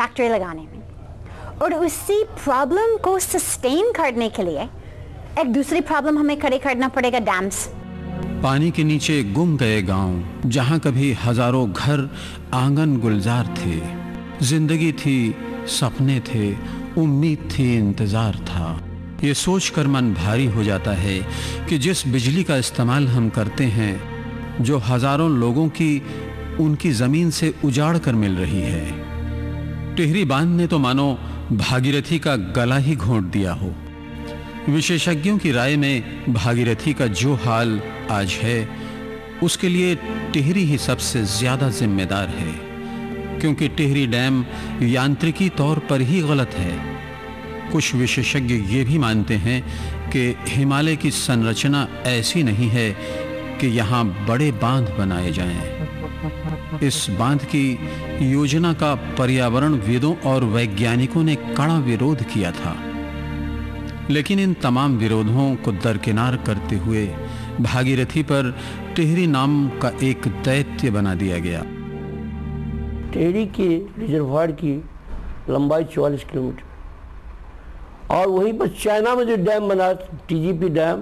Factory लगाने में, और उसी प्रॉब्लम को सस्टेन करने के लिए एक दूसरी प्रॉब्लम हमें खड़े करना पड़ेगा, डैम्स। पानी के नीचे गुम गए गांव, जहां कभी हजारों घर आंगन गुलजार थे, जिंदगी थी, सपने थे, उम्मीद थी, इंतजार था। ये सोचकर मन भारी हो जाता है कि जिस बिजली का इस्तेमाल हम करते हैं, जो हजारों लोगों की उनकी जमीन से उजाड़ कर मिल रही है, टिहरी बांध ने तो मानो भागीरथी का गला ही घोंट दिया हो। विशेषज्ञों की राय में भागीरथी का जो हाल आज है, उसके लिए टिहरी ही सबसे ज्यादा जिम्मेदार है, क्योंकि टिहरी डैम यांत्रिकी तौर पर ही गलत है। कुछ विशेषज्ञ ये भी मानते हैं कि हिमालय की संरचना ऐसी नहीं है कि यहाँ बड़े बांध बनाए जाएं। इस बांध की योजना का पर्यावरणविदों और वैज्ञानिकों ने कड़ा विरोध किया था, लेकिन इन तमाम विरोधों को दरकिनार करते हुए भागीरथी पर टिहरी नाम का एक दैत्य बना दिया गया। टिहरी के रिजर्वायर की लंबाई 44 किलोमीटर, और वहीं पर चाइना में जो डैम बना टीजीपी डैम,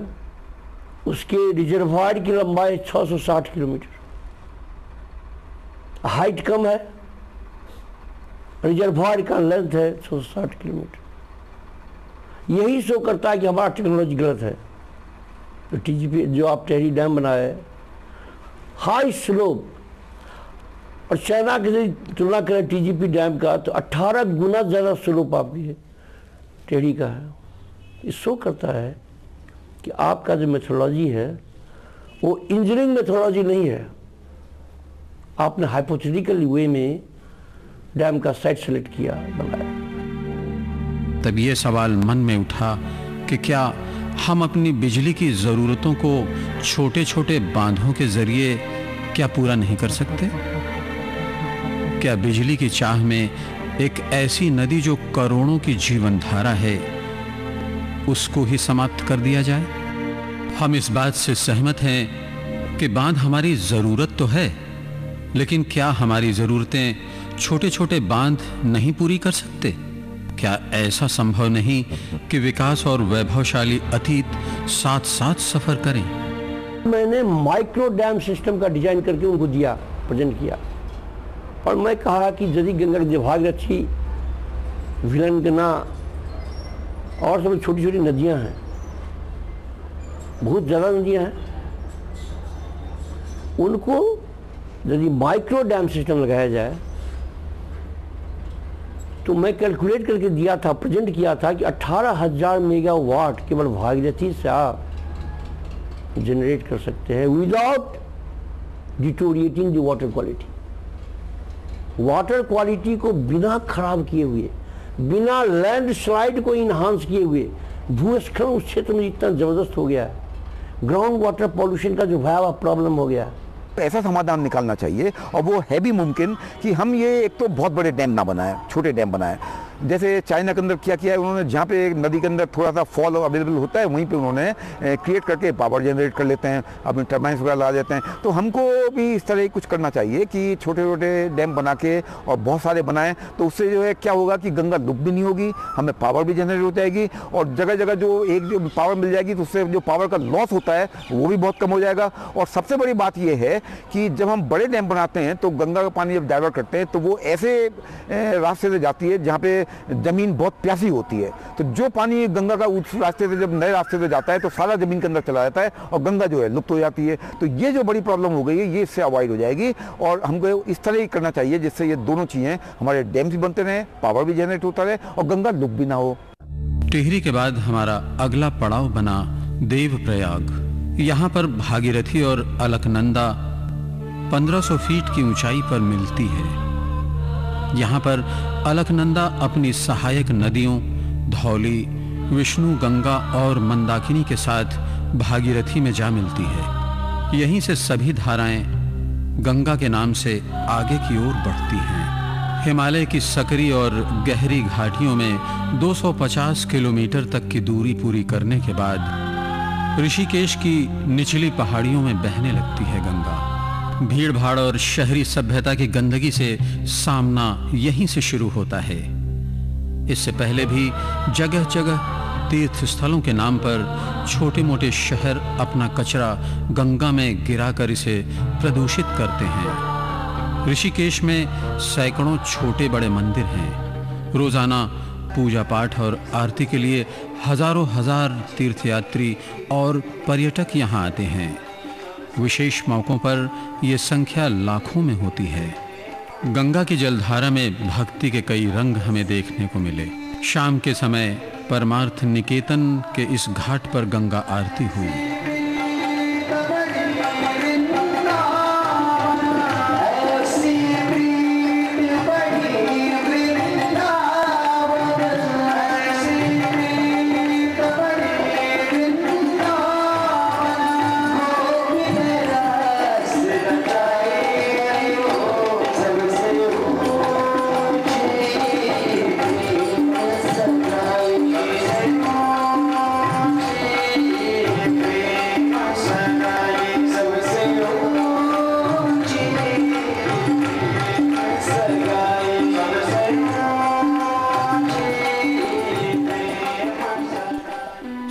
उसके रिजर्वायर की लंबाई 660 किलोमीटर। हाइट कम है, रिजर्वायर का लेंथ है 660 किलोमीटर। यही शो करता है कि हमारा टेक्नोलॉजी गलत है। तो टीजीपी जो आप टिहरी डैम बनाया है, हाई स्लोप, और चाइना की तुलना करें टीजीपी डैम का तो 18 गुना ज़्यादा स्लोप आपकी टिहरी का है। ये शो करता है कि आपका जो मेथोडोलॉजी है वो इंजीनियरिंग मेथोडोलॉजी नहीं है। आपने हाइपोथेटिकल वे में डैम का साइट सेलेक्ट किया, बनाया। तब ये सवाल मन में उठा कि क्या हम अपनी बिजली की ज़रूरतों को छोटे छोटे बांधों के जरिए क्या पूरा नहीं कर सकते? क्या बिजली की चाह में एक ऐसी नदी जो करोड़ों की जीवन धारा है, उसको ही समाप्त कर दिया जाए? हम इस बात से सहमत हैं कि बांध हमारी ज़रूरत तो है, लेकिन क्या हमारी ज़रूरतें छोटे छोटे बांध नहीं पूरी कर सकते? क्या ऐसा संभव नहीं कि विकास और वैभवशाली अतीत साथ साथ सफर करें? मैंने माइक्रो डैम सिस्टम का डिजाइन करके उनको दिया, प्रेजेंट किया, और मैं कहा कि यदि गंगा की भागीरथी, विलंगना और सब छोटी छोटी नदियां हैं, बहुत ज़्यादा नदियां हैं, उनको यदि माइक्रो डैम सिस्टम लगाया जाए तो मैं कैलकुलेट करके दिया था, प्रेजेंट किया था कि 18,000 मेगावाट केवल भागीरथी से आप जनरेट कर सकते हैं without deteriorating the water quality. Water quality को बिना खराब किए हुए, बिना लैंडस्लाइड को इन्हांस किए हुए, भूस्खलन उस क्षेत्र में इतना जबरदस्त हो गया है, ग्राउंड वाटर पॉल्यूशन का जो भयावह प्रॉब्लम हो गया है, ऐसा समाधान निकालना चाहिए। और वो है भी मुमकिन कि हम ये एक तो बहुत बड़े डैम ना बनाएं, छोटे डैम बनाएं। जैसे चाइना के अंदर क्या किया है उन्होंने, जहाँ पे नदी के अंदर थोड़ा सा फॉल अवेलेबल होता है वहीं पे उन्होंने क्रिएट करके पावर जनरेट कर लेते हैं, अपने टर्बाइंस वगैरह ला देते हैं। तो हमको भी इस तरह कुछ करना चाहिए कि छोटे छोटे डैम बना के और बहुत सारे बनाएं, तो उससे जो है क्या होगा कि गंगा डूब भी नहीं होगी, हमें पावर भी जनरेट हो जाएगी, और जगह जगह जो एक जो पावर मिल जाएगी तो उससे जो पावर का लॉस होता है वो भी बहुत कम हो जाएगा। और सबसे बड़ी बात यह है कि जब हम बड़े डैम बनाते हैं तो गंगा का पानी जब डाइवर्ट करते हैं तो वो ऐसे रास्ते से जाती है जहाँ पे जमीन बहुत प्यासी होती है। तो जो पानी गंगा का उस रास्ते से जब नए रास्ते से जाता है तो सारा जमीन के अंदर चला जाता है और गंगा जो है लुप्त हो जाती है। तो ये जो बड़ी प्रॉब्लम हो गई है ये इससे अवॉइड हो जाएगी, और हमको इस तरह ही करना चाहिए जिससे ये दोनों चीज़ें, हमारे डैम भी बनते रहें, पावर भी जनरेट होता रहे और गंगा डूब भी ना हो। टिहरी के बाद हमारा अगला पड़ाव बना देवप्रयाग। यहाँ पर भागीरथी और अलकनंदा 1500 फीट की ऊंचाई पर मिलती है। यहाँ पर अलकनंदा अपनी सहायक नदियों धौली, विष्णु, गंगा और मंदाकिनी के साथ भागीरथी में जा मिलती है। यहीं से सभी धाराएं गंगा के नाम से आगे की ओर बढ़ती हैं। हिमालय की सकरी और गहरी घाटियों में 250 किलोमीटर तक की दूरी पूरी करने के बाद ऋषिकेश की निचली पहाड़ियों में बहने लगती है गंगा। भीड़ भाड़ और शहरी सभ्यता की गंदगी से सामना यहीं से शुरू होता है। इससे पहले भी जगह जगह तीर्थ स्थलों के नाम पर छोटे मोटे शहर अपना कचरा गंगा में गिराकर इसे प्रदूषित करते हैं। ऋषिकेश में सैकड़ों छोटे बड़े मंदिर हैं। रोजाना पूजा पाठ और आरती के लिए हजारों हजार तीर्थयात्री और पर्यटक यहाँ आते हैं। विशेष मौकों पर यह संख्या लाखों में होती है। गंगा की जलधारा में भक्ति के कई रंग हमें देखने को मिले। शाम के समय परमार्थ निकेतन के इस घाट पर गंगा आरती हुई।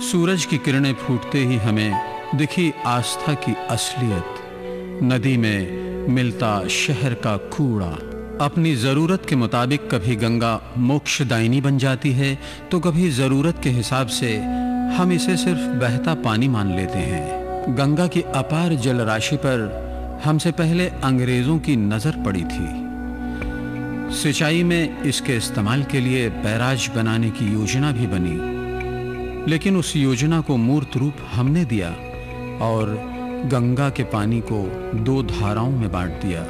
सूरज की किरणें फूटते ही हमें दिखी आस्था की असलियत। नदी में मिलता शहर का कूड़ा। अपनी जरूरत के मुताबिक कभी गंगा मोक्षदायिनी बन जाती है तो कभी जरूरत के हिसाब से हम इसे सिर्फ बहता पानी मान लेते हैं। गंगा की अपार जल राशि पर हमसे पहले अंग्रेजों की नजर पड़ी थी। सिंचाई में इसके इस्तेमाल के लिए बैराज बनाने की योजना भी बनी, लेकिन उस योजना को मूर्त रूप हमने दिया और गंगा के पानी को दो धाराओं में बांट दिया।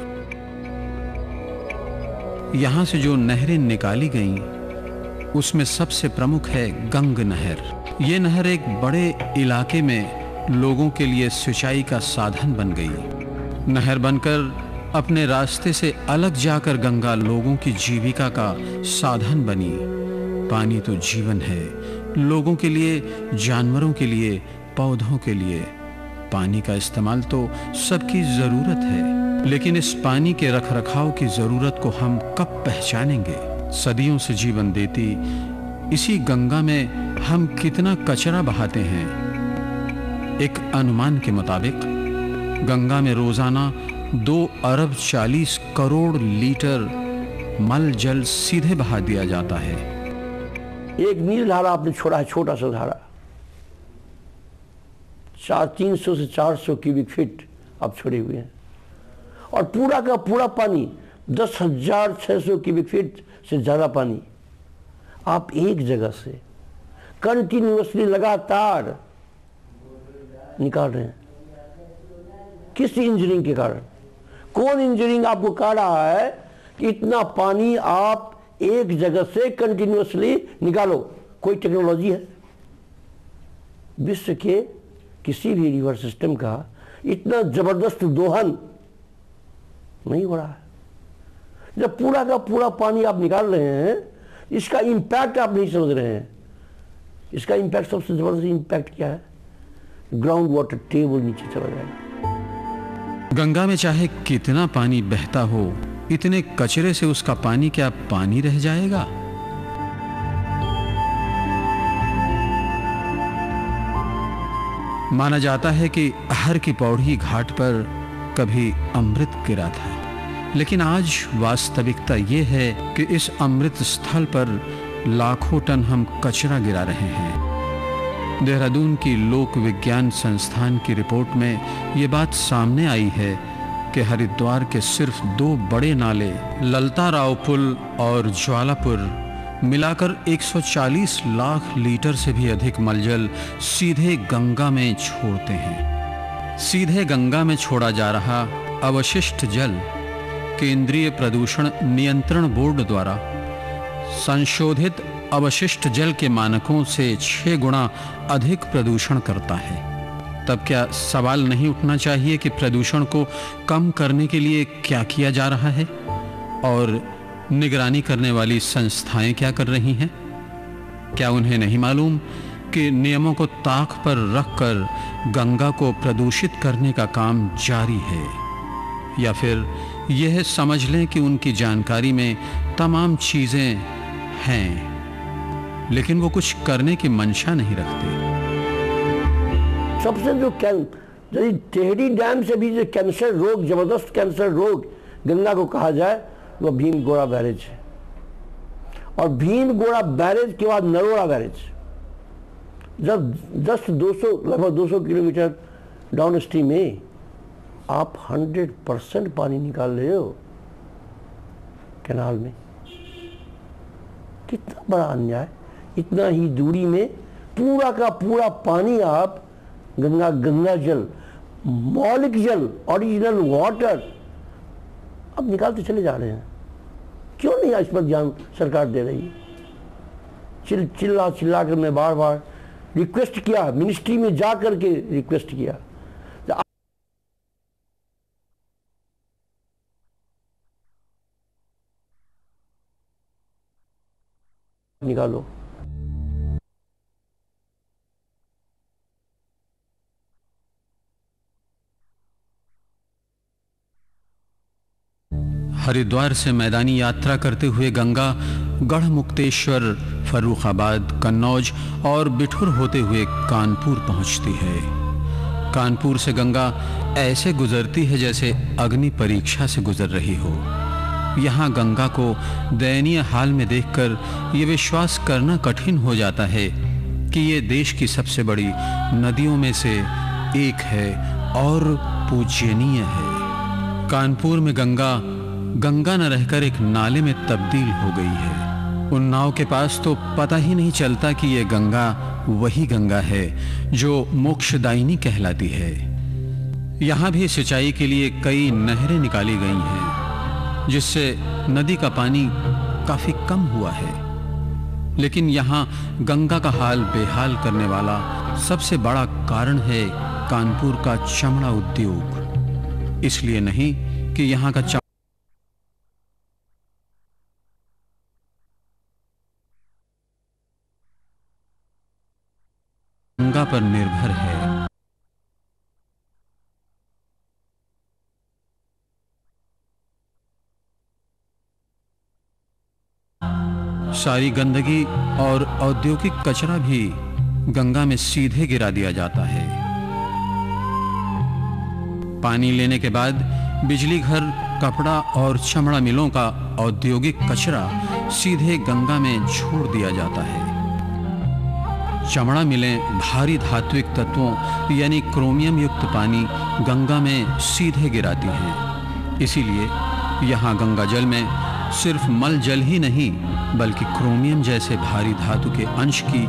यहां से जो नहरें निकाली गईं, उसमें सबसे प्रमुख है गंग नहर। ये नहर एक बड़े इलाके में लोगों के लिए सिंचाई का साधन बन गई। नहर बनकर अपने रास्ते से अलग जाकर गंगा लोगों की जीविका का साधन बनी। पानी तो जीवन है, लोगों के लिए, जानवरों के लिए, पौधों के लिए। पानी का इस्तेमाल तो सबकी जरूरत है, लेकिन इस पानी के रखरखाव की जरूरत को हम कब पहचानेंगे? सदियों से जीवन देती इसी गंगा में हम कितना कचरा बहाते हैं। एक अनुमान के मुताबिक गंगा में रोजाना 2 अरब 40 करोड़ लीटर मल जल सीधे बहा दिया जाता है। एक नील धारा आपने छोड़ा है, छोटा सा धारा, 300 से 400 क्यूबिक फीट आप छोड़े हुए हैं, और पूरा का पूरा पानी 10,600 क्यूबिक फीट से ज्यादा पानी आप एक जगह से कंटिन्यूअसली लगातार निकाल रहे हैं। किस इंजीनियरिंग के कारण? कौन इंजीनियरिंग आपको कह रहा है कि इतना पानी आप एक जगह से कंटिन्यूअसली निकालो? कोई टेक्नोलॉजी है? विश्व के किसी भी रिवर सिस्टम का इतना जबरदस्त दोहन नहीं हो रहा है। जब पूरा का पूरा पानी आप निकाल रहे हैं, इसका इंपैक्ट आप नहीं समझ रहे हैं। इसका इंपैक्ट, सबसे जबरदस्त इंपैक्ट क्या है? ग्राउंड वाटर टेबल नीचे चला जाएगा। गंगा में चाहे कितना पानी बहता हो, इतने कचरे से उसका पानी क्या पानी रह जाएगा? माना जाता है कि हर की पौड़ी घाट पर कभी अमृत गिरा था, लेकिन आज वास्तविकता ये है कि इस अमृत स्थल पर लाखों टन हम कचरा गिरा रहे हैं। देहरादून की लोक विज्ञान संस्थान की रिपोर्ट में ये बात सामने आई है कि हरिद्वार के सिर्फ 2 बड़े नाले, ललता राव पुल और ज्वालापुर, मिलाकर 140 लाख लीटर से भी अधिक मलजल सीधे गंगा में छोड़ते हैं। सीधे गंगा में छोड़ा जा रहा अवशिष्ट जल केंद्रीय प्रदूषण नियंत्रण बोर्ड द्वारा संशोधित अवशिष्ट जल के मानकों से 6 गुना अधिक प्रदूषण करता है। तब क्या सवाल नहीं उठना चाहिए कि प्रदूषण को कम करने के लिए क्या किया जा रहा है और निगरानी करने वाली संस्थाएं क्या कर रही हैं? क्या उन्हें नहीं मालूम कि नियमों को ताक पर रखकर गंगा को प्रदूषित करने का काम जारी है? या फिर यह समझ लें कि उनकी जानकारी में तमाम चीजें हैं, लेकिन वो कुछ करने की मंशा नहीं रखते। सबसे जो यदि टेहरी डैम से भी जो कैंसर रोग, जबरदस्त कैंसर रोग गंगा को कहा जाए, वो भीमगोड़ा बैरेज है। और भीमगोड़ा बैरेज के बाद नरोड़ा बैरेज, जब 200 लगभग 200 किलोमीटर डाउन स्ट्रीम में आप 100% पानी निकाल रहे हो कैनाल में। कितना बड़ा अन्याय। इतना ही दूरी में पूरा का पूरा पानी आप गंगा जल, मौलिक जल, ओरिजिनल वाटर अब निकालते चले जा रहे हैं। क्यों नहीं इस पर ध्यान सरकार दे रही है? चिल्ला कर मैं बार बार रिक्वेस्ट किया, मिनिस्ट्री में जा करके रिक्वेस्ट किया, निकालो। हरिद्वार से मैदानी यात्रा करते हुए गंगा गढ़मुक्तेश्वर, फर्रुखाबाद, कन्नौज और बिठुर होते हुए कानपुर पहुंचती है। कानपुर से गंगा ऐसे गुजरती है जैसे अग्नि परीक्षा से गुजर रही हो। यहाँ गंगा को दयनीय हाल में देखकर ये विश्वास करना कठिन हो जाता है कि ये देश की सबसे बड़ी नदियों में से एक है और पूजनीय है। कानपुर में गंगा न रहकर एक नाले में तब्दील हो गई है। उन नाव के पास तो पता ही नहीं चलता कि ये गंगा वही गंगा है जो मोक्षदायिनी कहलाती है। यहाँ भी सिंचाई के लिए कई नहरें निकाली गई हैं, जिससे नदी का पानी काफी कम हुआ है। लेकिन यहाँ गंगा का हाल बेहाल करने वाला सबसे बड़ा कारण है कानपुर का चमड़ा उद्योग। इसलिए नहीं कि यहाँ का गंगा पर निर्भर है। सारी गंदगी और औद्योगिक कचरा भी गंगा में सीधे गिरा दिया जाता है। पानी लेने के बाद बिजली घर, कपड़ा और चमड़ा मिलों का औद्योगिक कचरा सीधे गंगा में छोड़ दिया जाता है। चमड़ा मिलें भारी धात्विक तत्वों यानी क्रोमियम युक्त पानी गंगा में सीधे गिराती हैं। इसीलिए यहाँ गंगा जल में सिर्फ मल जल ही नहीं बल्कि क्रोमियम जैसे भारी धातु के अंश की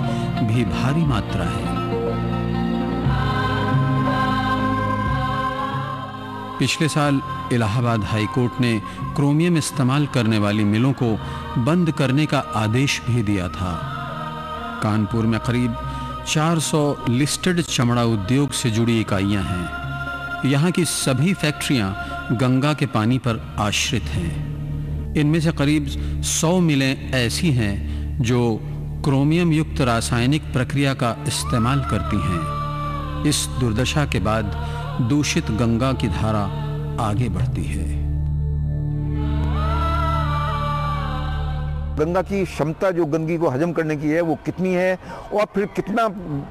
भी भारी मात्रा है। पिछले साल इलाहाबाद हाई कोर्ट ने क्रोमियम इस्तेमाल करने वाली मिलों को बंद करने का आदेश भी दिया था। कानपुर में करीब 400 लिस्टेड चमड़ा उद्योग से जुड़ी इकाइयां हैं। यहाँ की सभी फैक्ट्रियां गंगा के पानी पर आश्रित हैं। इनमें से करीब 100 मिलें ऐसी हैं जो क्रोमियम युक्त रासायनिक प्रक्रिया का इस्तेमाल करती हैं। इस दुर्दशा के बाद दूषित गंगा की धारा आगे बढ़ती है। गंगा की क्षमता जो गंदगी को हजम करने की है वो कितनी है और फिर कितना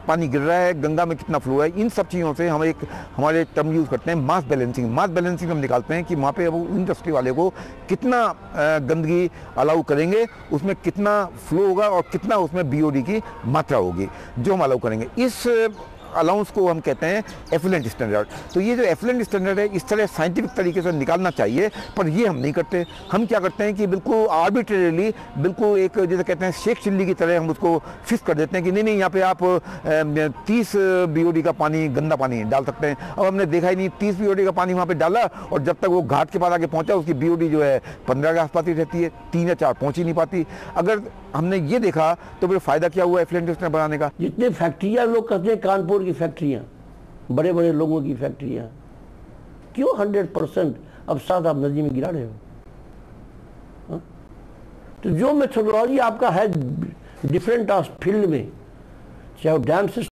पानी गिर रहा है, गंगा में कितना फ्लो है, इन सब चीज़ों से हम एक हमारे टर्म यूज़ करते हैं मास बैलेंसिंग। मास बैलेंसिंग हम निकालते हैं कि वहाँ पे वो इंडस्ट्री वाले को कितना गंदगी अलाउ करेंगे, उसमें कितना फ्लो होगा और कितना उसमें बीओडी की मात्रा होगी जो हम अलाउ करेंगे। इस अलाउंस को हम कहते हैं एफिलेंट स्टैंडर्ड। तो ये जो एफिलेंट स्टैंडर्ड है इस तरह साइंटिफिक तरीके से निकालना चाहिए, पर ये हम नहीं करते। हम क्या करते हैं कि बिल्कुल आर्बिट्रेरीली, बिल्कुल एक जैसे कहते हैं शेख चिल्ली की तरह हम उसको फिक्स कर देते हैं कि नहीं यहाँ पे आप 30 बीओडी का पानी, गंदा पानी डाल सकते हैं। अब हमने देखा ही नहीं 30 बीओडी का पानी वहाँ पर डाला और जब तक वो घाट के पास आगे पहुँचा उसकी बीओडी जो है 15 के आसपास ही रहती है, 3 या 4 पहुँच ही नहीं पाती। अगर हमने ये देखा तो फिर फायदा क्या हुआ एफिलेंट स्टैंडर्ड बनाने का। जितने फैक्ट्रियाँ लोग कहते हैं कानपुर की फैक्ट्रियाँ, बड़े बड़े लोगों की फैक्ट्रियाँ, क्यों 100% अब साथ आप नदी में गिरा रहे हो? हा? तो जो मेथोडोलॉजी आपका है डिफरेंट फील्ड में, चाहे वो डैम सिस्टम